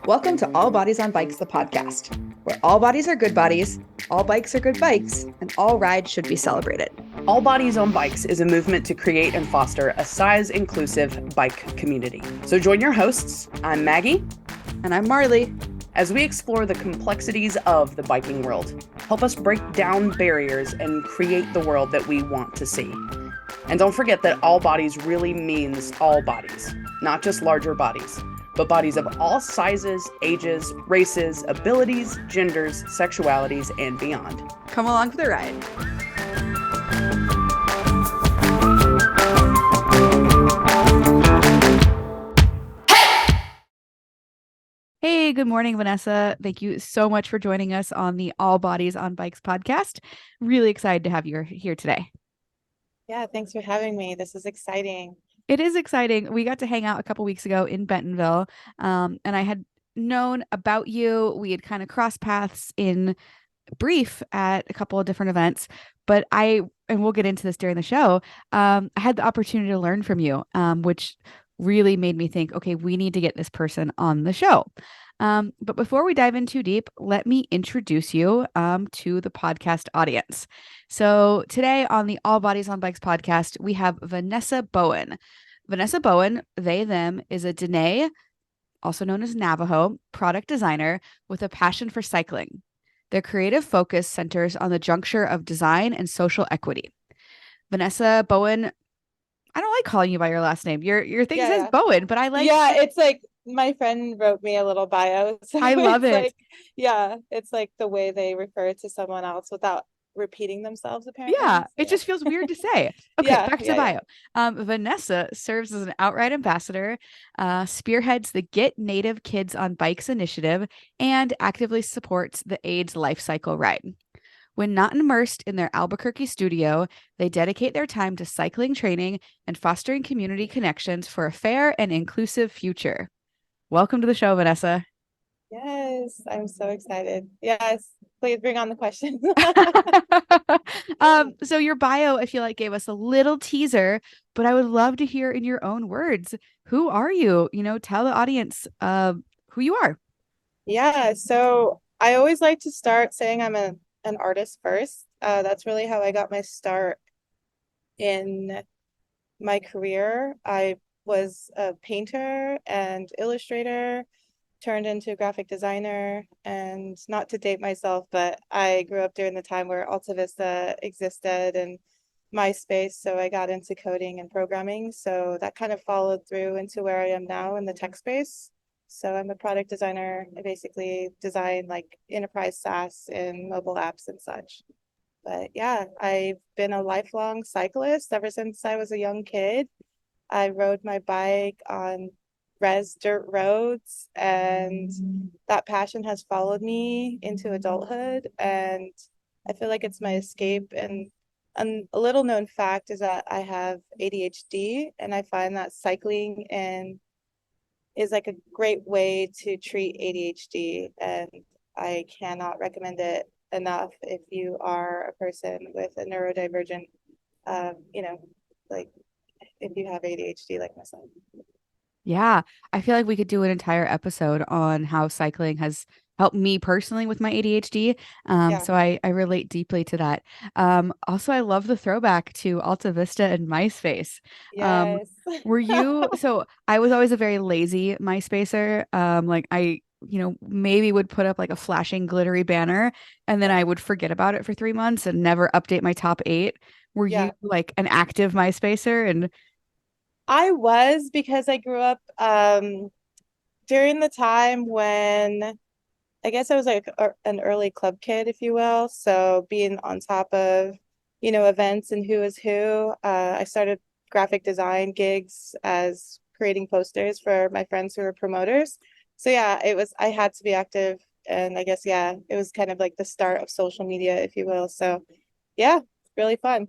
Welcome to All Bodies on Bikes, the podcast, where all bodies are good bodies, all bikes are good bikes, and all rides should be celebrated. All Bodies on Bikes is a movement to create and foster a size-inclusive bike community. So join your hosts, I'm Maggie. And I'm Marley. As we explore the complexities of the biking world, help us break down barriers and create the world that we want to see. And don't forget that all bodies really means all bodies, not just larger bodies, but bodies of all sizes, ages, races, abilities, genders, sexualities, and beyond. Come along for the ride. Hey, good morning, Vanessa. Thank you so much for joining us on the All Bodies on Bikes podcast. Really excited to have you here today. Yeah, thanks for having me. This is exciting. It is exciting. We got to hang out a couple weeks ago in Bentonville, and I had known about you. We had kind of crossed paths in brief at a couple of different events, but and we'll get into this during the show, I had the opportunity to learn from you, which really made me think, okay, we need to get this person on the show. But before we dive in too deep, let me introduce you to the podcast audience. So today on the All Bodies on Bikes podcast, we have Vanessa Bowen. Vanessa Bowen, they, them, is a Diné, also known as Navajo, product designer with a passion for cycling. Their creative focus centers on the juncture of design and social equity. Vanessa Bowen, I don't like calling you by your last name. Your thing says Bowen, but I like. Yeah, it's like my friend wrote me a little bio. So I love it. Like, it's like the way they refer to someone else without repeating themselves, apparently. Yeah, so, it just feels weird to say. Okay, back to the bio. Vanessa serves as an Outride Ambassador, spearheads the Get Native Kids on Bikes initiative, and actively supports the AIDS LifeCycle ride. When not immersed in their Albuquerque studio, they dedicate their time to cycling training and fostering community connections for a fair and inclusive future. Welcome to the show, Vanessa. Yes, I'm so excited. Yes, please bring on the questions. So your bio, I feel like, gave us a little teaser, but I would love to hear in your own words, who are you? Tell the audience who you are. Yeah, so I always like to start saying I'm an artist first. That's really how I got my start in my career. I was a painter and illustrator, turned into a graphic designer, and not to date myself, but I grew up during the time where Alta Vista existed and MySpace, so I got into coding and programming. So that kind of followed through into where I am now in the tech space. So I'm a product designer. I basically design like enterprise SaaS and mobile apps and such. But yeah, I've been a lifelong cyclist ever since I was a young kid. I rode my bike on res dirt roads, and that passion has followed me into adulthood. And I feel like it's my escape. And a little known fact is that I have ADHD, and I find that cycling is like a great way to treat ADHD, and I cannot recommend it enough if you are a person with a neurodivergent, like if you have ADHD like myself. Yeah, I feel like we could do an entire episode on how cycling has helped me personally with my ADHD. So I relate deeply to that. Also, I love the throwback to Alta Vista and MySpace. Yes. So I was always a very lazy MySpacer. Like I, maybe would put up like a flashing glittery banner and then I would forget about it for 3 months and never update my top 8. Were you like an active MySpacer? And I was, because I grew up during the time when I guess I was like an early club kid, if you will. So being on top of, events and who is who, I started graphic design gigs as creating posters for my friends who were promoters. So yeah, I had to be active. And I guess, it was kind of like the start of social media, if you will. So yeah, really fun.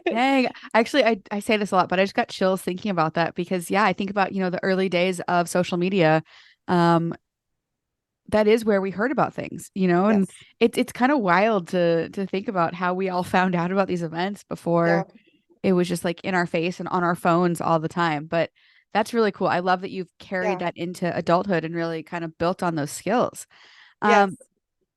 dang, actually, I say this a lot, but I just got chills thinking about that because, I think about, the early days of social media. That is where we heard about things, and it's kind of wild to think about how we all found out about these events before it was just like in our face and on our phones all the time. But That's really cool. I love that you've carried Yeah. that into adulthood and really kind of built on those skills. Yes. Um,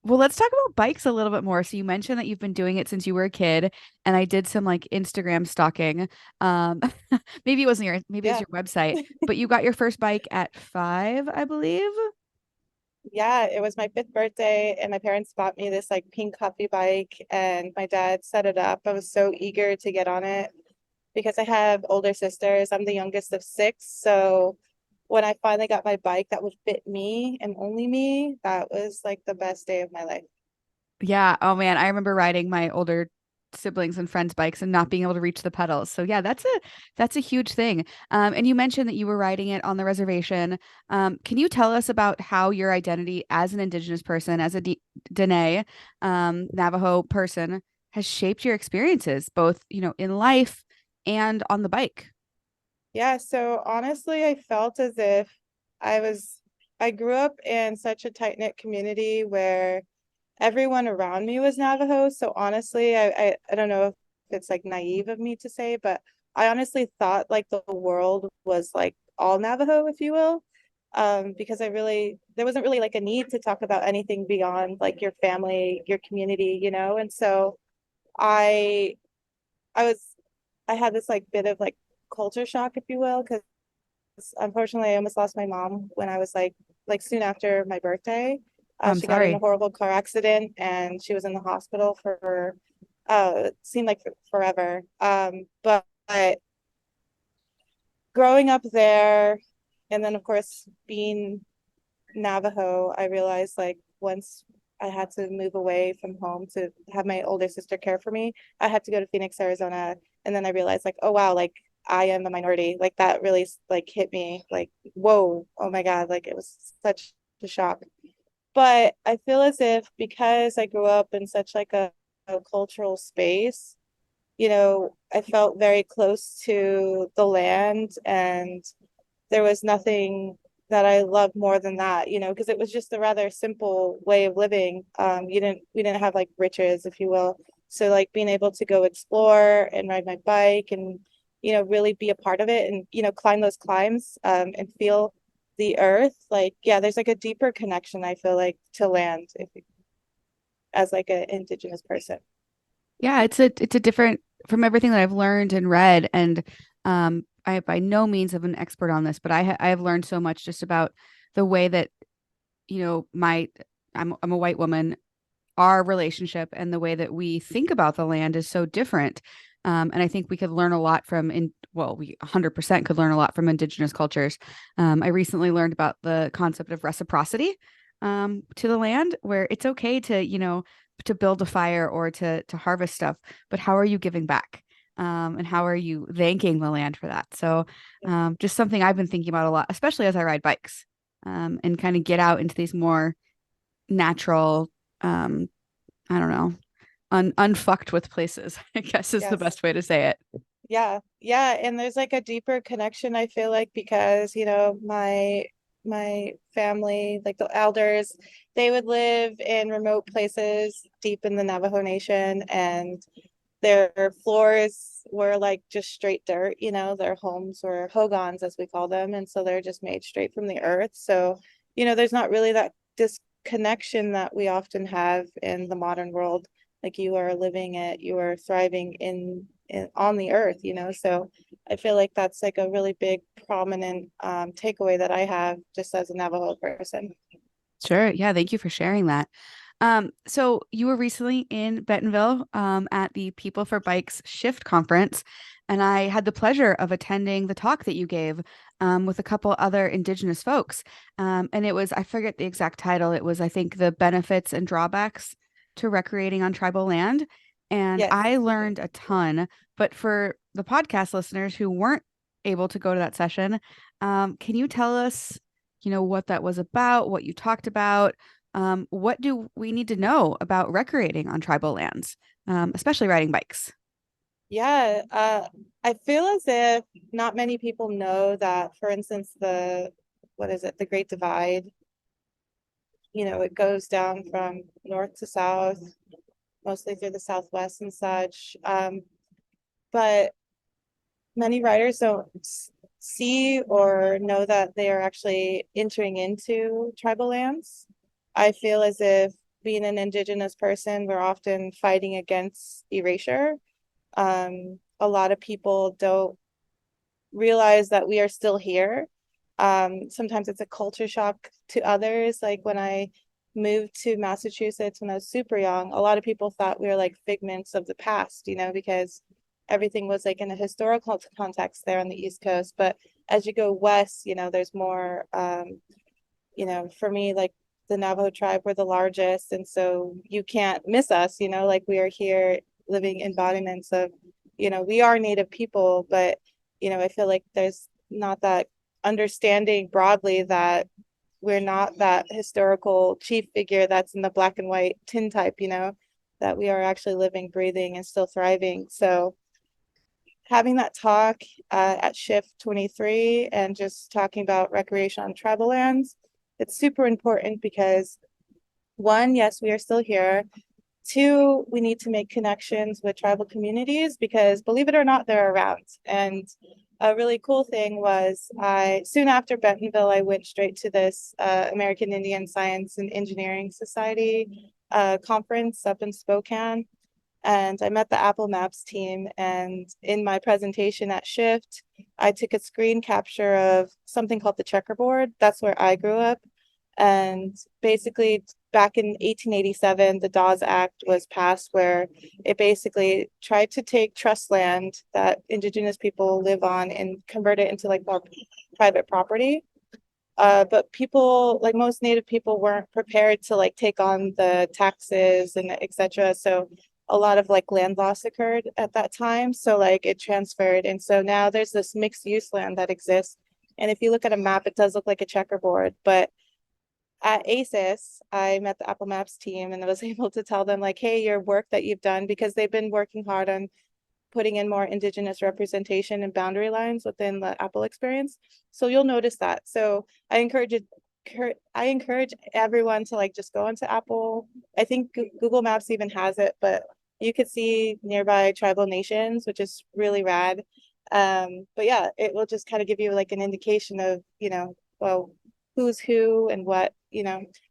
well, let's talk about bikes a little bit more. So you mentioned that you've been doing it since you were a kid, and I did some like Instagram stalking. Um, maybe it was Yeah. your website, but you got your first bike at 5, I believe. Yeah, it was my fifth birthday, and my parents bought me this like pink coffee bike, and my dad set it up. I was so eager to get on it because I have older sisters. I'm the youngest of six. So when I finally got my bike that would fit me and only me, that was like the best day of my life. Yeah. Oh man, I remember riding my older siblings and friends' bikes and not being able to reach the pedals. So yeah, that's a huge thing. And you mentioned that you were riding it on the reservation. Can you tell us about how your identity as an Indigenous person, as a Diné, Navajo person, has shaped your experiences, both in life and on the bike? Yeah, so honestly, I felt as if I was, I grew up in such a tight-knit community where everyone around me was Navajo. So honestly, I don't know if it's like naive of me to say, but I honestly thought like the world was like all Navajo, if you will. Because there wasn't really like a need to talk about anything beyond like your family, your community, you know? And so I, I was, I had this like bit of like culture shock, if you will, because unfortunately I almost lost my mom when I was like soon after my birthday. I'm She got in a sorry. horrible car accident and she was in the hospital for it seemed like forever. But growing up there and then of course being Navajo, I realized like once I had to move away from home to have my older sister care for me, I had to go to Phoenix, Arizona. And then I realized like, oh wow, like I am a minority. Like that really like hit me like, whoa, oh my God, like it was such a shock. But I feel as if because I grew up in such like a cultural space, you know, I felt very close to the land and there was nothing that I loved more than that, you know, because it was just a rather simple way of living. We didn't have like riches, if you will. So like being able to go explore and ride my bike and, you know, really be a part of it and, you know, climb those climbs and feel the earth. Like, yeah, there's like a deeper connection, I feel like, to land if as like an indigenous person. Yeah, it's a different from everything that I've learned and read, and I by no means of an expert on this, but I have learned so much just about the way that my I'm a white woman, our relationship and the way that we think about the land is so different. And I think we could learn a lot we 100% could learn a lot from indigenous cultures. I recently learned about the concept of reciprocity to the land, where it's okay to, to build a fire or to harvest stuff, but how are you giving back? And how are you thanking the land for that? So, just something I've been thinking about a lot, especially as I ride bikes, and kind of get out into these more natural, um, I don't know, unfucked with places, I guess is the Yes. best way to say it. Yeah, yeah, and there's like a deeper connection, I feel like, because you know, my family, like the elders, they would live in remote places deep in the Navajo Nation, and their floors were like just straight dirt, you know, their homes were hogans as we call them, and so they're just made straight from the earth. So, you know, there's not really that disconnection that we often have in the modern world. Like you are living it, you are thriving in on the earth, you know. So I feel like that's like a really big prominent takeaway that I have just as a Navajo person. Sure. Yeah. Thank you for sharing that. So you were recently in Bentonville, at the People for Bikes Shift conference, and I had the pleasure of attending the talk that you gave, with a couple other Indigenous folks. And it was, I forget the exact title. It was, I think, the benefits and drawbacks to recreating on tribal land. And Yes. I learned a ton. But for the podcast listeners who weren't able to go to that session, can you tell us, what that was about, what you talked about? What do we need to know about recreating on tribal lands, especially riding bikes? Yeah, I feel as if not many people know that, for instance, what is it, the Great Divide, you know, it goes down from north to south, mostly through the Southwest and such. But many riders don't see or know that they are actually entering into tribal lands. I feel as if being an Indigenous person, we're often fighting against erasure. A lot of people don't realize that we are still here. Sometimes it's a culture shock to others. Like when I moved to Massachusetts when I was super young, a lot of people thought we were like figments of the past, because everything was like in a historical context there on the East Coast. But as you go west, there's more, for me, like the Navajo tribe, we're the largest. And so you can't miss us, like we are here living embodiments of, we are Native people, but, I feel like there's not that understanding broadly that we're not that historical chief figure that's in the black and white tintype, that we are actually living, breathing, and still thriving. So having that talk at Shift 23 and just talking about recreation on tribal lands, it's super important because one, yes, we are still here. Two, we need to make connections with tribal communities because believe it or not, they're around. And a really cool thing was soon after Bentonville, I went straight to this American Indian Science and Engineering Society conference up in Spokane. And I met the Apple Maps team. And in my presentation at Shift, I took a screen capture of something called the checkerboard. That's where I grew up. And basically, back in 1887, the Dawes Act was passed, where it basically tried to take trust land that Indigenous people live on and convert it into like more private property. But people, like most Native people, weren't prepared to like take on the taxes and etc. So a lot of like land loss occurred at that time. So like it transferred, and so now there's this mixed use land that exists. And if you look at a map, it does look like a checkerboard, but at ACES, I met the Apple Maps team and I was able to tell them like, hey, your work that you've done, because they've been working hard on putting in more Indigenous representation and boundary lines within the Apple experience. So you'll notice that. So I encourage everyone to like just go into Apple. I think Google Maps even has it, but you could see nearby tribal nations, which is really rad. But yeah, it will just kind of give you like an indication of, well, who's who and what,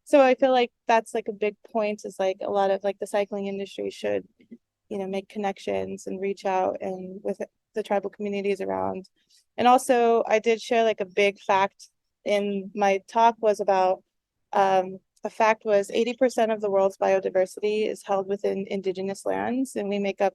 So I feel like that's like a big point is like a lot of like the cycling industry should, make connections and reach out and with the tribal communities around. And also I did share like a big fact in my talk was about a fact was 80% of the world's biodiversity is held within indigenous lands, and we make up,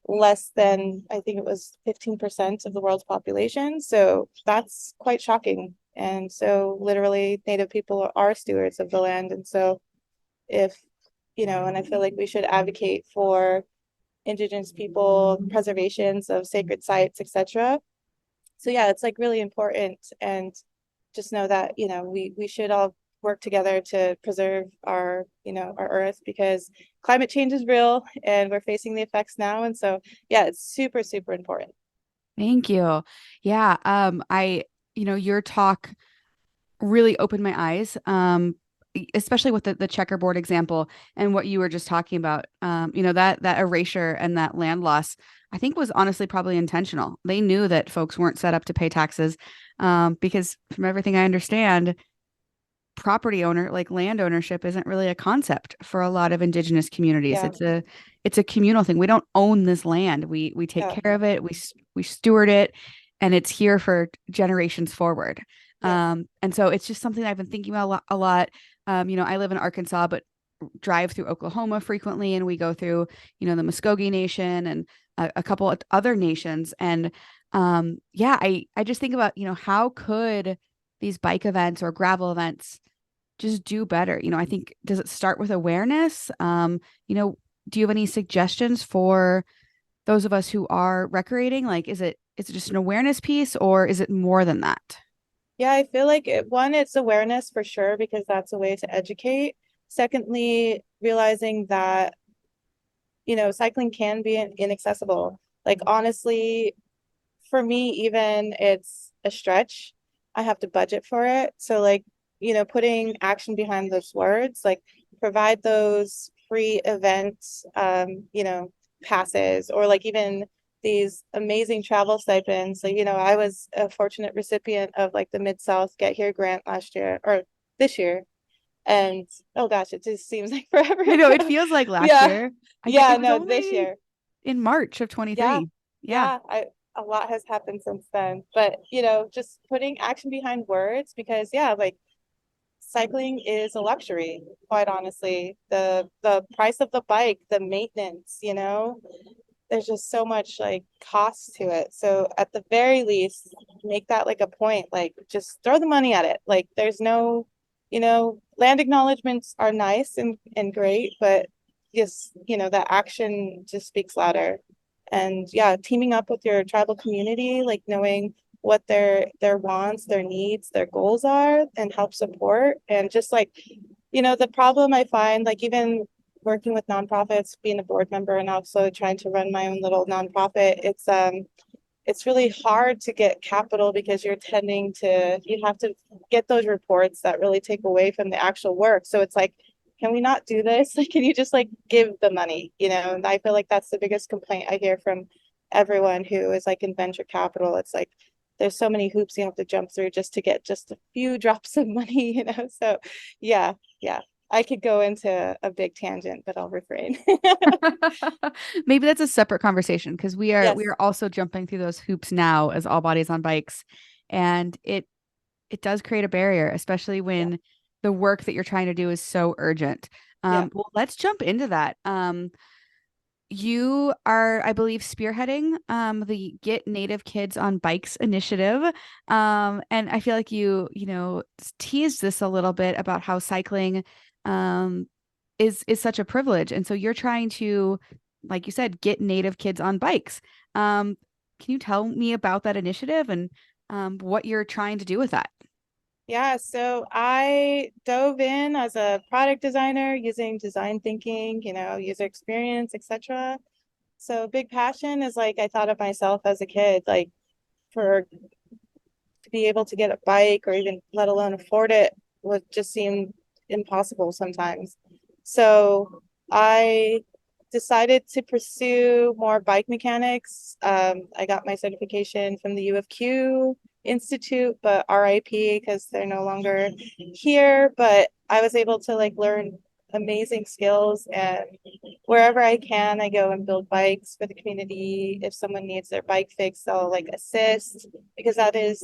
less than, I think it was 15% of the world's population. So that's quite shocking. And so literally Native people are stewards of the land. And so if, and I feel like we should advocate for Indigenous people, preservations of sacred sites, etc. So yeah, it's like really important. And just know that, we should all work together to preserve our, our earth, because climate change is real and we're facing the effects now. And so, yeah, it's super, super important. Thank you. Yeah. Your talk really opened my eyes. Especially with the checkerboard example and what you were just talking about. That erasure and that land loss, I think was honestly probably intentional. They knew that folks weren't set up to pay taxes, because from everything I understand, like land ownership isn't really a concept for a lot of indigenous communities. Yeah. It's a communal thing. We don't own this land. We take Yeah. care of it. We steward it, and it's here for generations forward. Yes. And so it's just something I've been thinking about a lot. I live in Arkansas, but drive through Oklahoma frequently, and we go through, the Muskogee Nation and a couple of other nations. And I just think about, how could these bike events or gravel events just do better? I think, does it start with awareness? Do you have any suggestions for those of us who are recreating? Like, is it just an awareness piece, or is it more than that? Yeah, I feel like it's awareness for sure, because that's a way to educate. Secondly, realizing that, cycling can be inaccessible. Like, honestly, for me, even it's a stretch. I have to budget for it. So, like, putting action behind those words, like provide those free events, passes, or like even these amazing travel stipends. So, I was a fortunate recipient of like the Mid-South Get Here grant last year or this year. And oh gosh, it just seems like forever I know it ago. feels like last Yeah. year. Yeah, It was no, this only year. in March of Yeah. 23. Yeah. Yeah, a lot has happened since then. But, just putting action behind words because yeah, like cycling is a luxury, quite honestly. The price of the bike, the maintenance, there's just so much like cost to it. So at the very least, make that like a point, like just throw the money at it. Like there's no, land acknowledgements are nice and great, but just, that action just speaks louder. And yeah, teaming up with your tribal community, like knowing what their wants, their needs, their goals are and help support. And just like, the problem I find, like even working with nonprofits, being a board member and also trying to run my own little nonprofit, it's really hard to get capital because you have to get those reports that really take away from the actual work. So it's like, can we not do this? Like, can you just like give the money? And I feel like that's the biggest complaint I hear from everyone who is like in venture capital. It's like there's so many hoops you have to jump through just to get just a few drops of money. So yeah, yeah. I could go into a big tangent, but I'll refrain. Maybe that's a separate conversation because we Yes. are also jumping through those hoops now as all bodies on bikes. And it does create a barrier, especially Yeah. when the work that you're trying to do is so urgent. Yeah. Well, let's jump into that. You are, I believe, spearheading the Get Native Kids on Bikes initiative. And I feel like you teased this a little bit about how cycling um, is such a privilege. And so you're trying to, like you said, get Native kids on bikes. Can you tell me about that initiative and what you're trying to do with that? Yeah, so I dove in as a product designer using design thinking, user experience, etc. So big passion is like I thought of myself as a kid, like for to be able to get a bike or even let alone afford it would just seem impossible sometimes. So I decided to pursue more bike mechanics. I got my certification from the U of Q Institute, but RIP because they're no longer here. But I was able to like learn amazing skills and wherever I can, I go and build bikes for the community. If someone needs their bike fixed, I'll like assist because that is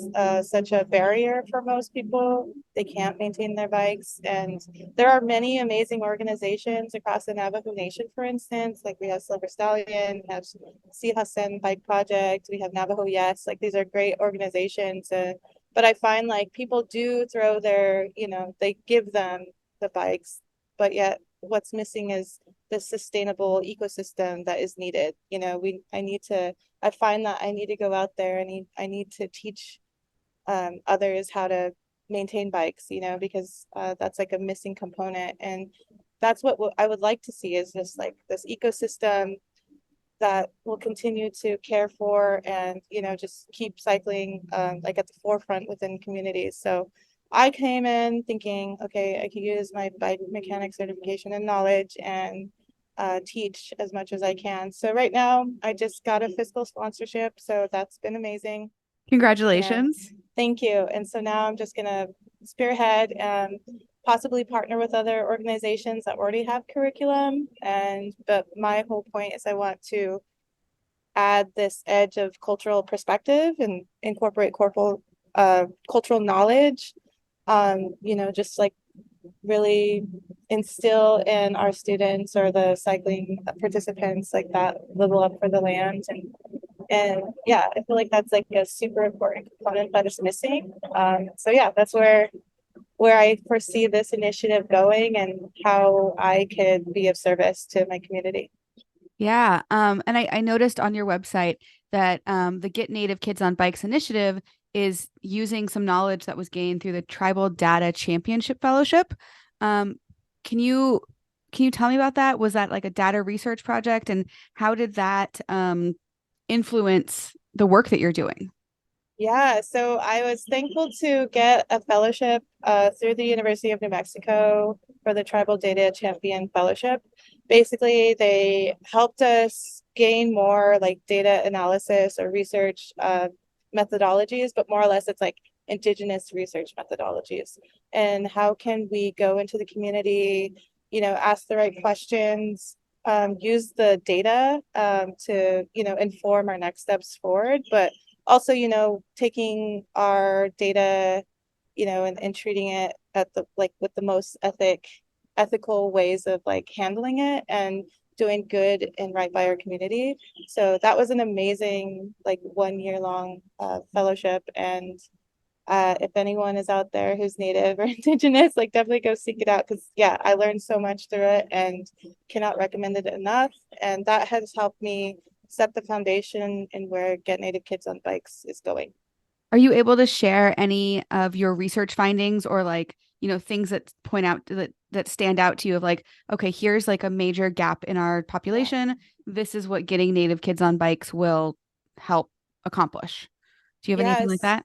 such a barrier for most people. They can't maintain their bikes. And there are many amazing organizations across the Navajo Nation, for instance, like we have Silver Stallion, we have Si Hassan Bike Project, we have Navajo Yes, like these are great organizations. But I find like people do throw they give them the bikes, but yet what's missing is the sustainable ecosystem that is needed. I find that I need to go out there and I need to teach others how to maintain bikes, because that's like a missing component. And that's what I would like to see is just like this ecosystem that will continue to care for and, just keep cycling like at the forefront within communities. So I came in thinking, okay, I could use my bike mechanic certification and knowledge and teach as much as I can. So right now I just got a fiscal sponsorship. So that's been amazing. And Congratulations. thank you. And so now I'm just gonna spearhead and possibly partner with other organizations that already have curriculum. But my whole point is I want to add this edge of cultural perspective and incorporate cultural knowledge. Just like really instill in our students or the cycling participants like that level up for the land and yeah, I feel like that's like a super important component that is missing. So yeah, that's where I foresee this initiative going and how I could be of service to my community. Yeah. And I noticed on your website that the Get Native Kids on Bikes initiative is using some knowledge that was gained through the Tribal Data Championship Fellowship. Um, can you can you tell me about that? Was that like a data research project, and how did that influence the work that you're doing? Yeah, so I was thankful to get a fellowship through the University of New Mexico for the Tribal Data Champion Fellowship basically they helped us gain more like data analysis or research methodologies, but more or less it's like indigenous research methodologies. And how can we go into the community, ask the right questions, use the data to, inform our next steps forward, but also, taking our data, and treating it at the like with the most ethical ways of like handling it and doing good and right by our community. So that was an amazing like 1 year long fellowship. And if anyone is out there who's native or indigenous, like definitely go seek it out because yeah, I learned so much through it and cannot recommend it enough. And that has helped me set the foundation in where Get Native Kids on Bikes is going. Are you able to share any of your research findings or like, things that point out that stand out to you of like, okay, here's like a major gap in our Yeah. population. This is what getting Native kids on bikes will help accomplish. Do you have anything like Yes. that?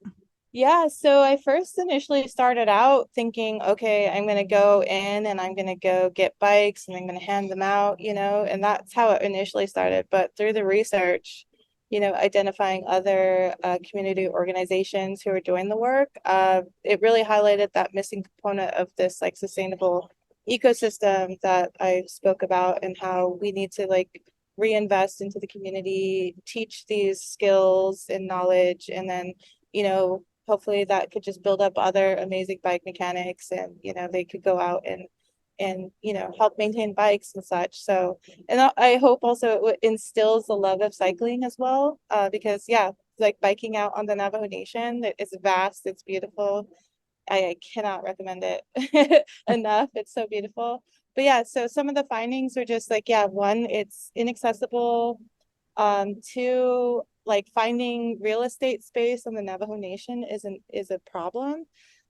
Yeah, so I first initially started out thinking, okay, I'm going to go in and I'm going to go get bikes and I'm going to hand them out, and that's how it initially started. But through the research, identifying other community organizations who are doing the work, it really highlighted that missing component of this like sustainable ecosystem that I spoke about and how we need to like reinvest into the community, teach these skills and knowledge, and then hopefully that could just build up other amazing bike mechanics and they could go out and help maintain bikes and such. So and I hope also it instills the love of cycling as well, because yeah, like biking out on the Navajo Nation, it's vast, it's beautiful. I cannot recommend it enough. It's so beautiful. But yeah, so some of the findings are just like, yeah, one, it's inaccessible. Two, like finding real estate space on the Navajo Nation is a problem.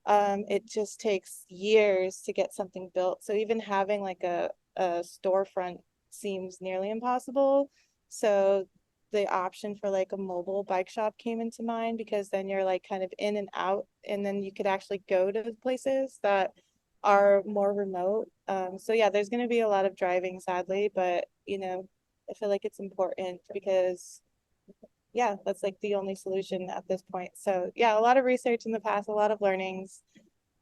It just takes years to get something built. So even having like a storefront seems nearly impossible. So the option for like a mobile bike shop came into mind because then you're like kind of in and out, and then you could actually go to places that are more remote. So yeah, there's going to be a lot of driving, sadly, but I feel like it's important because yeah, that's like the only solution at this point. So yeah, a lot of research in the past, a lot of learnings.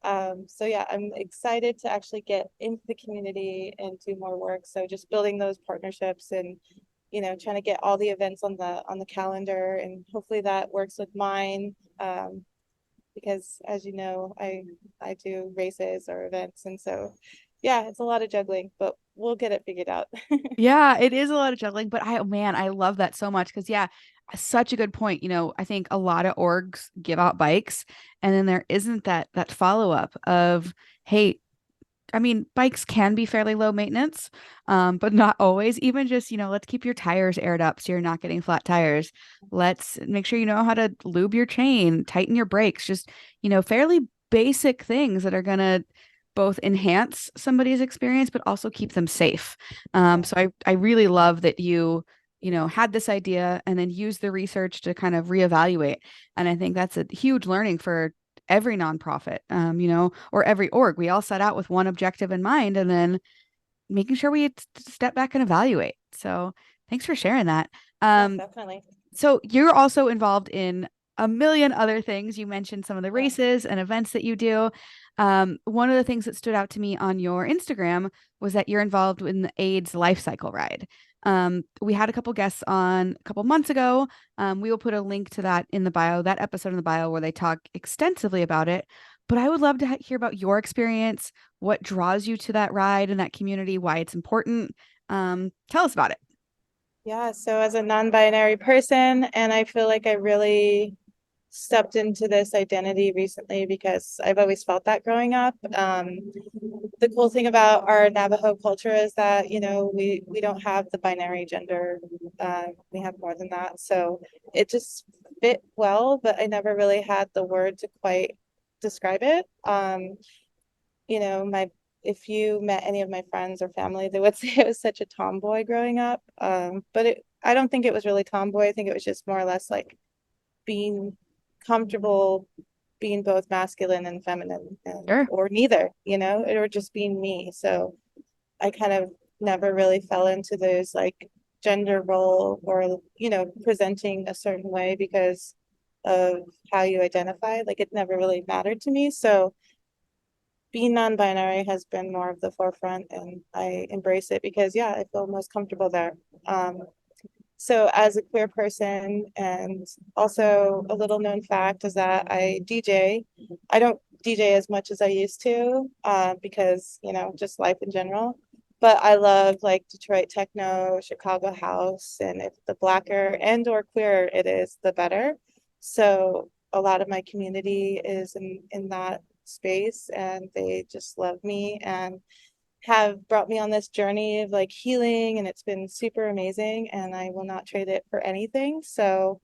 So yeah, I'm excited to actually get into the community and do more work. So just building those partnerships and trying to get all the events on the calendar, and hopefully that works with mine. Because as you know, I do races or events, and so yeah, it's a lot of juggling, but we'll get it figured out. Yeah, it is a lot of juggling, but oh man, I love that so much because yeah, such a good point. I think a lot of orgs give out bikes and then there isn't that follow-up of, hey, I mean, bikes can be fairly low maintenance, but not always. Even just, let's keep your tires aired up so you're not getting flat tires. Let's make sure you know how to lube your chain, tighten your brakes, just, fairly basic things that are going to both enhance somebody's experience, but also keep them safe. Yeah, So I really love that had this idea and then used the research to kind of reevaluate. And I think that's a huge learning for every nonprofit, or every org. We all set out with one objective in mind and then making sure we step back and evaluate. So thanks for sharing that. yeah, Um, definitely. so you're also involved in a million other things. You mentioned some of the Yeah. races and events that you do. One of the things that stood out to me on your Instagram was that you're involved in the AIDS LifeCycle ride. We had a couple guests on a couple months ago. We will put a link to that in the bio, that episode in the bio where they talk extensively about it. But I would love to hear about your experience, what draws you to that ride and that community, why it's important. Tell us about it. Yeah, so as a non-binary person, and I feel like I really stepped into this identity recently because I've always felt that growing up. The cool thing about our Navajo culture is that, we don't have the binary gender. We have more than that. So it just fit well, but I never really had the word to quite describe it. My if you met any of my friends or family, they would say it was such a tomboy growing up. But I don't think it was really tomboy. I think it was just more or less like being comfortable being both masculine and feminine, Sure. or neither, or just being me. So I kind of never really fell into those like gender role or, you know, presenting a certain way because of how you identify. Like it never really mattered to me. So being non-binary has been more of the forefront and I embrace it because yeah, I feel most comfortable there. So as a queer person, and also a little known fact is that I DJ. I don't DJ as much as I used to, because, you know, just life in general. But I love like Detroit techno, Chicago house, and if the blacker and or queer it is, the better. So a lot of my community is in that space and they just love me and have brought me on this journey of like healing, and it's been super amazing and I will not trade it for anything. So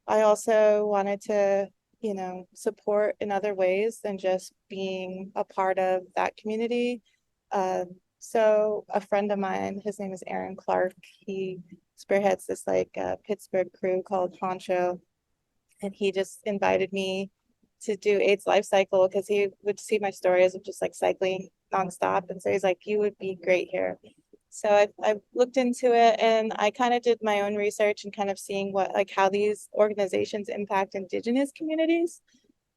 I also wanted to, you know, support in other ways than just being a part of that community. So a friend of mine, his name is Aaron Clark, he spearheads this like Pittsburgh crew called Honcho, and he just invited me to do AIDS LifeCycle because he would see my stories of just like cycling nonstop. And so he's like, you would be great here. So I looked into it and I kind of did my own research and kind of seeing what like how these organizations impact Indigenous communities.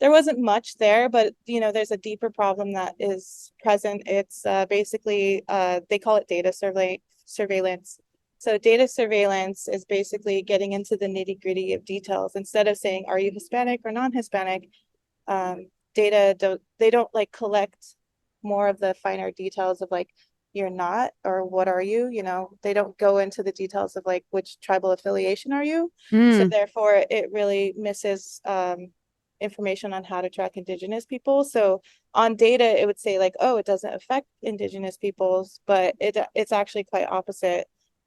There wasn't much there, but you know, there's a deeper problem that is present. It's basically they call it data surveillance. So data surveillance is basically getting into the nitty gritty of details instead of saying, are you Hispanic or non-Hispanic? They don't like collect more of the finer details of like you're not or what are you, you know, they don't go into the details of like which tribal affiliation are you. So Mm, therefore it really misses information on how to track Indigenous people. So on data it would say like, oh, it doesn't affect Indigenous peoples, but it's actually quite opposite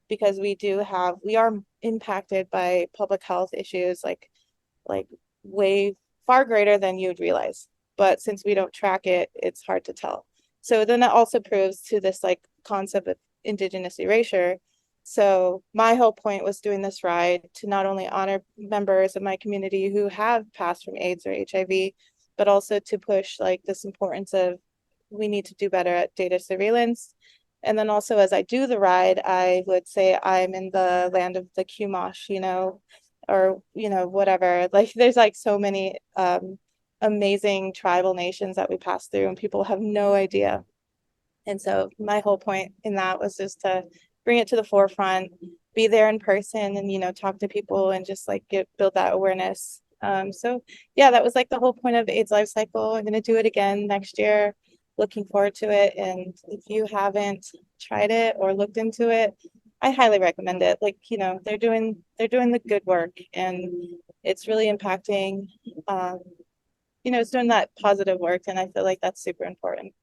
because we are impacted by public health issues like way far greater than you'd realize. But since we don't track it, it's hard to tell. So then that also proves to this like concept of Indigenous erasure. So my whole point was doing this ride to not only honor members of my community who have passed from AIDS or HIV, but also to push like this importance of we need to do better at data surveillance. And then also as I do the ride, I would say I'm in the land of the Chumash, you know, or you know whatever, like there's like so many amazing tribal nations that we pass through and people have no idea. And so my whole point in that was just to bring it to the forefront, be there in person and you know talk to people and just like build that awareness. So yeah, that was like the whole point of AIDS LifeCycle. I'm going to do it again next year, looking forward to it. And if you haven't tried it or looked into it, I highly recommend it. Like, you know, they're doing the good work and it's really impacting, you know, it's doing that positive work. And I feel like that's super important.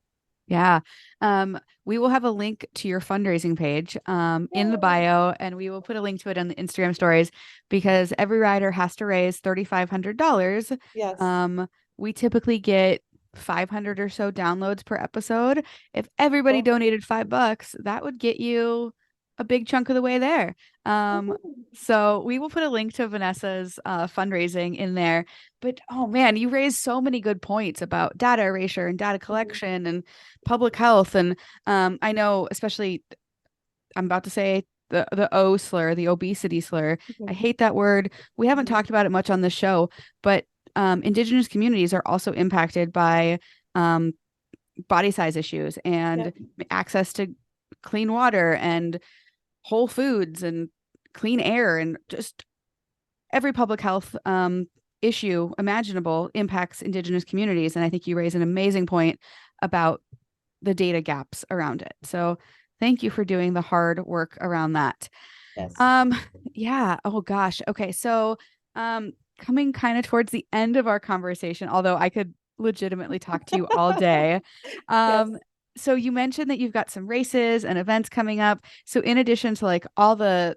yeah. We will have a link to your fundraising page in the Yay. bio, and we will put a link to it on the Instagram stories because every rider has to raise $3,500. Yes. Um, we typically get 500 or so downloads per episode. If everybody Cool. donated $5, that would get you a big chunk of the way there. Um, so we will put a link to Vanessa's fundraising in there. But oh man, you raised so many good points about data erasure and data Mhm. collection and public health. And I know, especially, I'm about to say the O slur, the obesity slur. I Mhm. hate that word. We haven't Mhm. talked about it much on the show, but Indigenous communities are also impacted by um, body size issues and Yep. access to clean water and whole foods and clean air and just every public health issue imaginable impacts Indigenous communities. And I think you raise an amazing point about the data gaps around it. So thank you for doing the hard work around that. Yes. Um, yeah. Oh gosh. Okay. So coming kind of towards the end of our conversation, although I could legitimately talk to you all day. Yes. Um, so you mentioned that you've got some races and events coming up. So in addition to like all the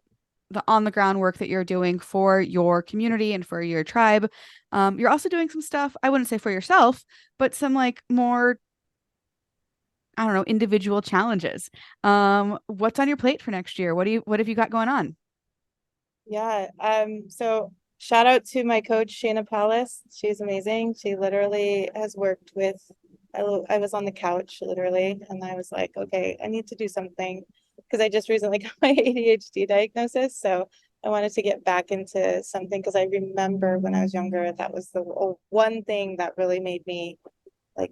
on the ground work that you're doing for your community and for your tribe, you're also doing some stuff, I wouldn't say for yourself, but some like more, I don't know, individual challenges. What's on your plate for next year? What have you got going on? Yeah. So shout out to my coach, Shayna Palace. She's amazing. She literally has worked with, I was on the couch literally, and I was like, okay, I need to do something because I just recently got my ADHD diagnosis. So I wanted to get back into something because I remember when I was younger, that was the one thing that really made me like,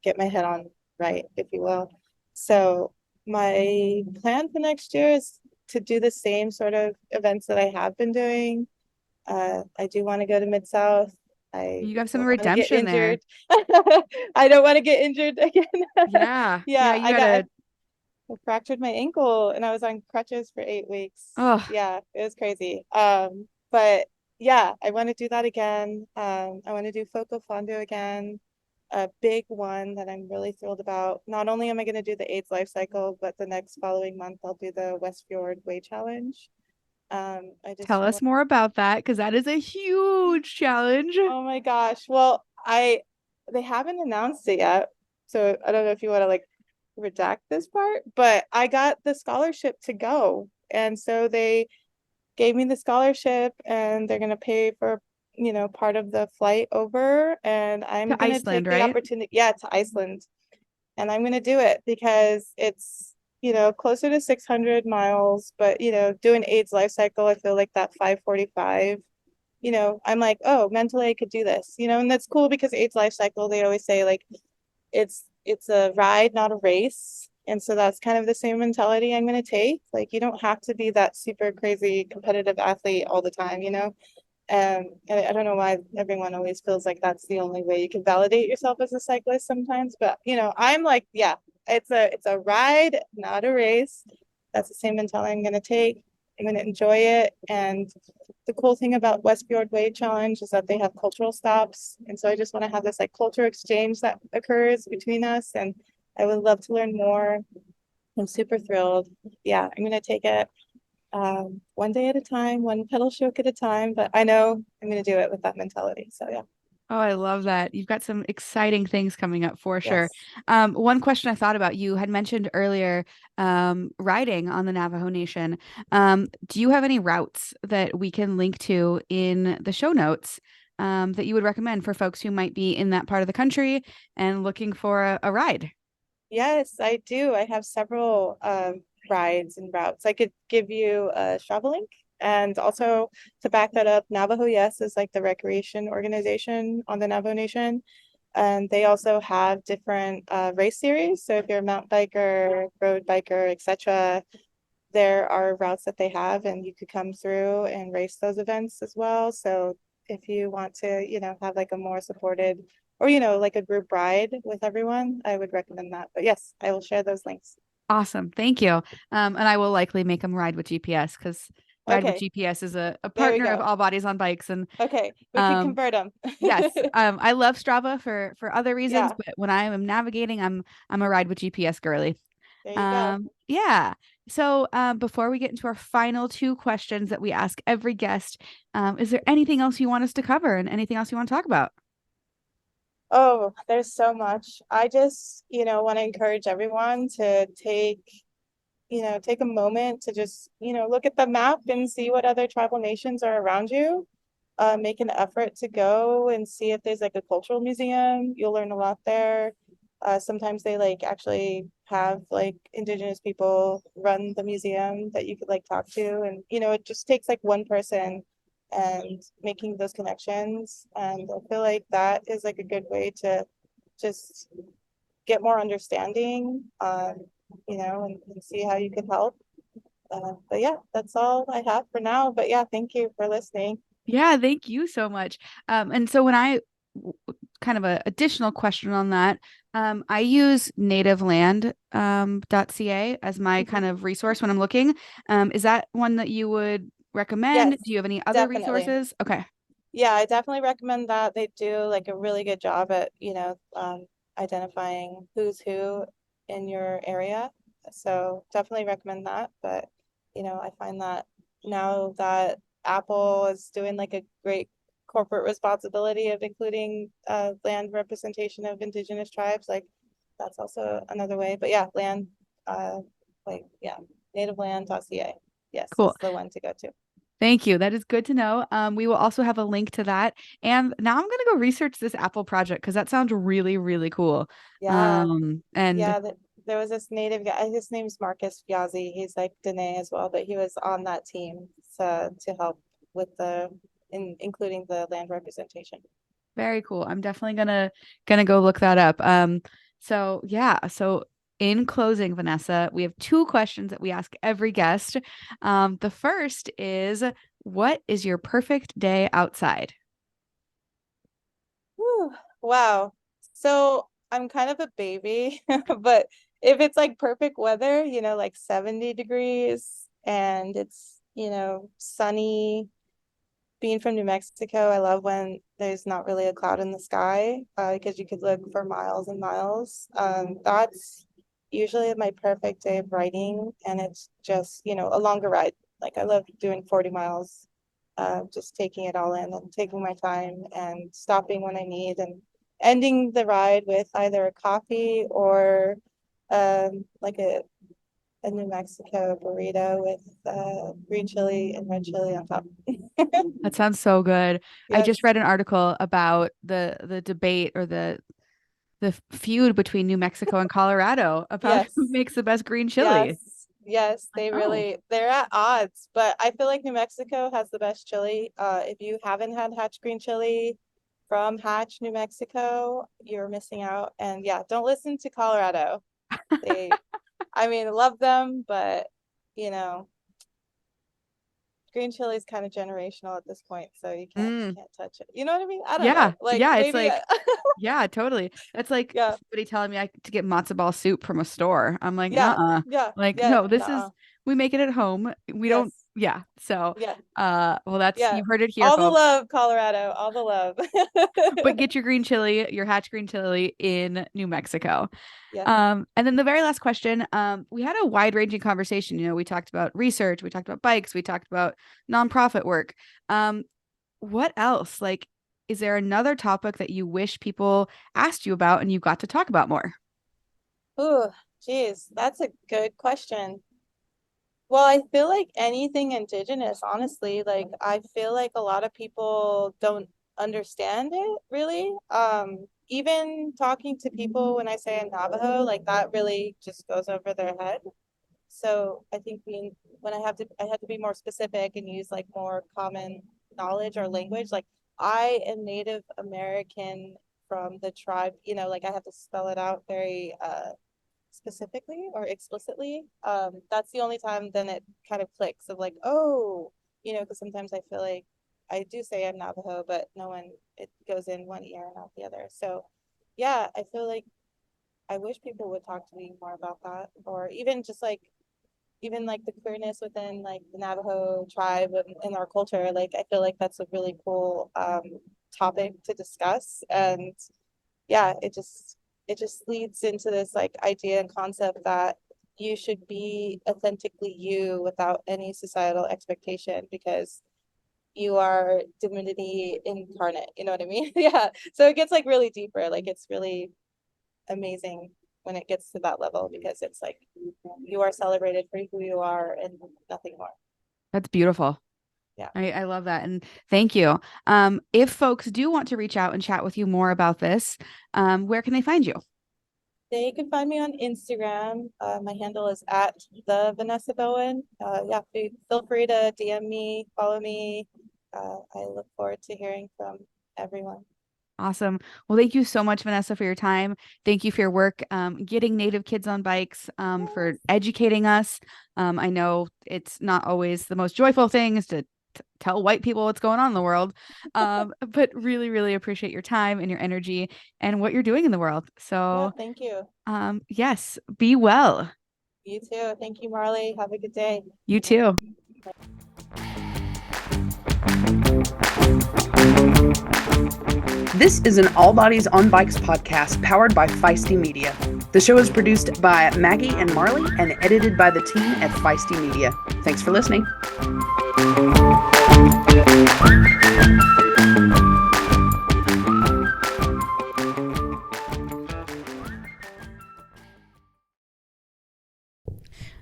get my head on right, if you will. So my plan for next year is to do the same sort of events that I have been doing. I do want to go to Mid-South. I You have some don't want to get redemption there. injured. I don't want to get injured again. Yeah. Yeah. Yeah, You gotta, I fractured my ankle and I was on crutches for 8 weeks. oh, Yeah, it was crazy. But yeah, I want to do that again. I want to do Foco Fondo again, a big one that I'm really thrilled about. Not only am I going to do the AIDS life cycle, but the next following month I'll do the West Fjord Way Challenge. I just tell us more about that because that is a huge challenge. Oh my gosh. Well, they haven't announced it yet. So I don't know if you want to like redact this part, but I got the scholarship to go. And so they gave me the scholarship and they're gonna pay for, part of the flight over. And I'm To gonna take Iceland, the right? opportunity, yeah, to Iceland. And I'm gonna do it because it's, closer to 600 miles, but doing AIDS life cycle, I feel like that 545 I'm like, oh, mentally I could do this, and that's cool because AIDS life cycle, they always say like it's a ride, not a race. And so that's kind of the same mentality I'm going to take. Like you don't have to be that super crazy competitive athlete all the time, and I don't know why everyone always feels like that's the only way you can validate yourself as a cyclist sometimes, but I'm like, yeah, it's a ride, not a race. That's the same mentality I'm going to take. I'm going to enjoy it. And the cool thing about West Fjord Way Challenge is that they have cultural stops. And so I just want to have this like culture exchange that occurs between us. And I would love to learn more. I'm super thrilled. Yeah, I'm going to take it one day at a time, one pedal stroke at a time. But I know I'm going to do it with that mentality. So yeah, Oh, I love that. You've got some exciting things coming up for sure. yes. One question I thought about, you had mentioned earlier riding on the Navajo Nation. Do you have any routes that we can link to in the show notes that you would recommend for folks who might be in that part of the country and looking for a ride? Yes, I do. I have several rides and routes. I could give you a Strava link. And also to back that up, Navajo Yes is like the recreation organization on the Navajo Nation. And they also have different race series. So if you're a mountain biker, road biker, etc., there are routes that they have, and you could come through and race those events as well. So if you want to, have like a more supported or, like a group ride with everyone, I would recommend that. But yes, I will share those links. Awesome. Thank you. And I will likely make them ride with GPS because Ride with Okay, GPS is a there we partner of go. All Bodies on Bikes. And Okay, we could um, convert them. yes, I love Strava for other reasons, Yeah, but when I am navigating, I'm a Ride with GPS girly. there you go. Yeah. So before we get into our final two questions that we ask every guest, is there anything else you want us to cover and anything else you want to talk about? Oh, there's so much. I just, want to encourage everyone to take a moment to just, look at the map and see what other tribal nations are around you. Make an effort to go and see if there's like a cultural museum. You'll learn a lot there. Sometimes they like actually have like indigenous people run the museum that you could like talk to. And, it just takes like one person and making those connections. And I feel like that is like a good way to just get more understanding, and see how you can help. But yeah, that's all I have for now. But yeah, thank you for listening. Yeah, thank you so much. And so when kind of a additional question on that, I use nativeland .ca as my kind Mhm. of resource when I'm looking. Is that one that you would recommend? Yes, Do you have any other definitely. resources? Okay. Yeah, I definitely recommend that. They do like a really good job at, identifying who's who in your area. So definitely recommend that. But, I find that now that Apple is doing like a great corporate responsibility of including land representation of indigenous tribes, like that's also another way. But yeah, uh yeah, nativeland.ca. Yes, Cool. is the one to go to. Thank you. That is good to know. We will also have a link to that. And now I'm going to go research this Apple project because that sounds really, really cool. Yeah. And Yeah, there was this native guy, his name's Marcus Yazzie. He's like Diné as well, but he was on that team to help with including the land representation. Very cool. I'm definitely gonna go look that up. So yeah, so in closing, Vanessa, we have two questions that we ask every guest. The first is, what is your perfect day outside? Whew, wow. So I'm kind of a baby, but if it's like perfect weather, like 70 degrees and it's, sunny, being from New Mexico, I love when there's not really a cloud in the sky, because you could look for miles and miles. That's usually my perfect day of riding, and it's just, a longer ride. Like I love doing 40 miles, just taking it all in and taking my time and stopping when I need and ending the ride with either a coffee or like a New Mexico burrito with green chili and red chili on top. That sounds so good. I just Yes, read an article about the debate or the feud between New Mexico and Colorado about who yes, makes the best green chili. yes, yes. Like, oh, They're at odds, but I feel like New Mexico has the best chili. If you haven't had Hatch green chili from Hatch, New Mexico, you're missing out. And yeah, don't listen to Colorado. They, I mean, love them, but you know, green chili is kind of generational at this point, so you mm, can't touch it. You know what I mean? I don't yeah, know. Like yeah. It's maybe like, yeah, totally. That's like yeah, somebody telling me to get matzo ball soup from a store. I'm like, yeah, uh-uh. yeah, Like, yeah, no, this is no, we make it at home. We don't, yes, yeah. So, yeah, well, that's yeah. you heard it here, All the folks. love, Colorado, all the love. But get your green chili, your Hatch green chili in New Mexico. Yeah. And then the very last question, we had a wide-ranging conversation. We talked about research, we talked about bikes, we talked about nonprofit work. Um, what else? Like, is there another topic that you wish people asked you about and you got to talk about more? Ooh, geez, that's a good question. Well, I feel like anything indigenous, honestly, like I feel like a lot of people don't understand it really. Even talking to people when I say in Navajo, like that really just goes over their head. So I think when I had to be more specific and use like more common knowledge or language. Like I am Native American from the tribe, like I have to spell it out very specifically or explicitly. That's the only time then it kind of clicks of like, oh, because sometimes I feel like I do say I'm Navajo, but no one, it goes in one ear and out the other. So yeah, I feel like I wish people would talk to me more about that, or even just like even like the queerness within like the Navajo tribe and our culture. Like I feel like that's a really cool topic to discuss. And yeah, it just leads into this like idea and concept that you should be authentically you without any societal expectation because you are divinity incarnate. You know what I mean? Yeah. So it gets like really deeper. Like it's really amazing when it gets to that level because it's like you are celebrated for who you are and nothing more. That's beautiful. Yeah. I love that. And thank you. If folks do want to reach out and chat with you more about this, where can they find you? They can find me on Instagram. My handle is at the Vanessa Bowen. Yeah, feel free to DM me, follow me. I look forward to hearing from everyone. Awesome. Well, thank you so much, Vanessa, for your time. Thank you for your work getting Native kids on bikes, for Yes. educating us. I know it's not always the most joyful things to tell white people what's going on in the world, but really, really appreciate your time and your energy and what you're doing in the world. Yeah, So, thank you. yes, be well. You too. Thank you, Marley. Have a good day. You too. This is an All Bodies on Bikes podcast powered by Feisty Media. The show is produced by Maggie and Marley and edited by the team at Feisty Media. Thanks for listening.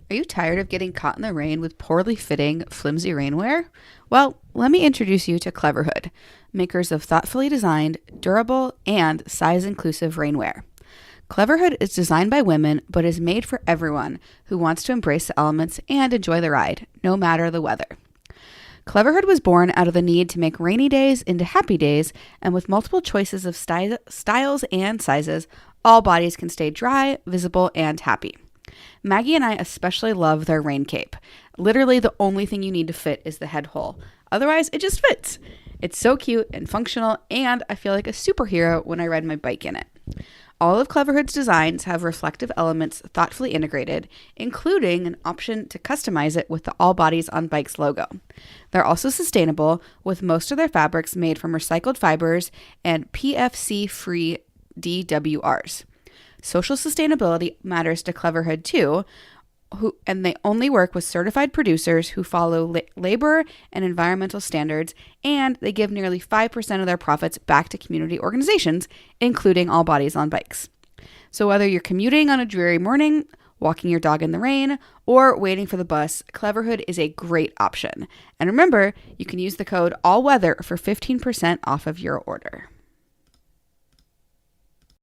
Are you tired of getting caught in the rain with poorly fitting, flimsy rainwear? Well, let me introduce you to Cleverhood, makers of thoughtfully designed, durable, and size-inclusive rainwear. Cleverhood is designed by women, but is made for everyone who wants to embrace the elements and enjoy the ride, no matter the weather. Cleverhood was born out of the need to make rainy days into happy days, and with multiple choices of styles and sizes, all bodies can stay dry, visible, and happy. Maggie and I especially love their rain cape. Literally, the only thing you need to fit is the head hole. Otherwise, it just fits. It's so cute and functional, and I feel like a superhero when I ride my bike in it. All of Cleverhood's designs have reflective elements thoughtfully integrated, including an option to customize it with the All Bodies on Bikes logo. They're also sustainable, with most of their fabrics made from recycled fibers and PFC-free DWRs. Social sustainability matters to Cleverhood too, and they only work with certified producers who follow labor and environmental standards, and they give nearly 5% of their profits back to community organizations, including All Bodies on Bikes. So whether you're commuting on a dreary morning, walking your dog in the rain, or waiting for the bus, Cleverhood is a great option. And remember, you can use the code ALLWEATHER for 15% off of your order.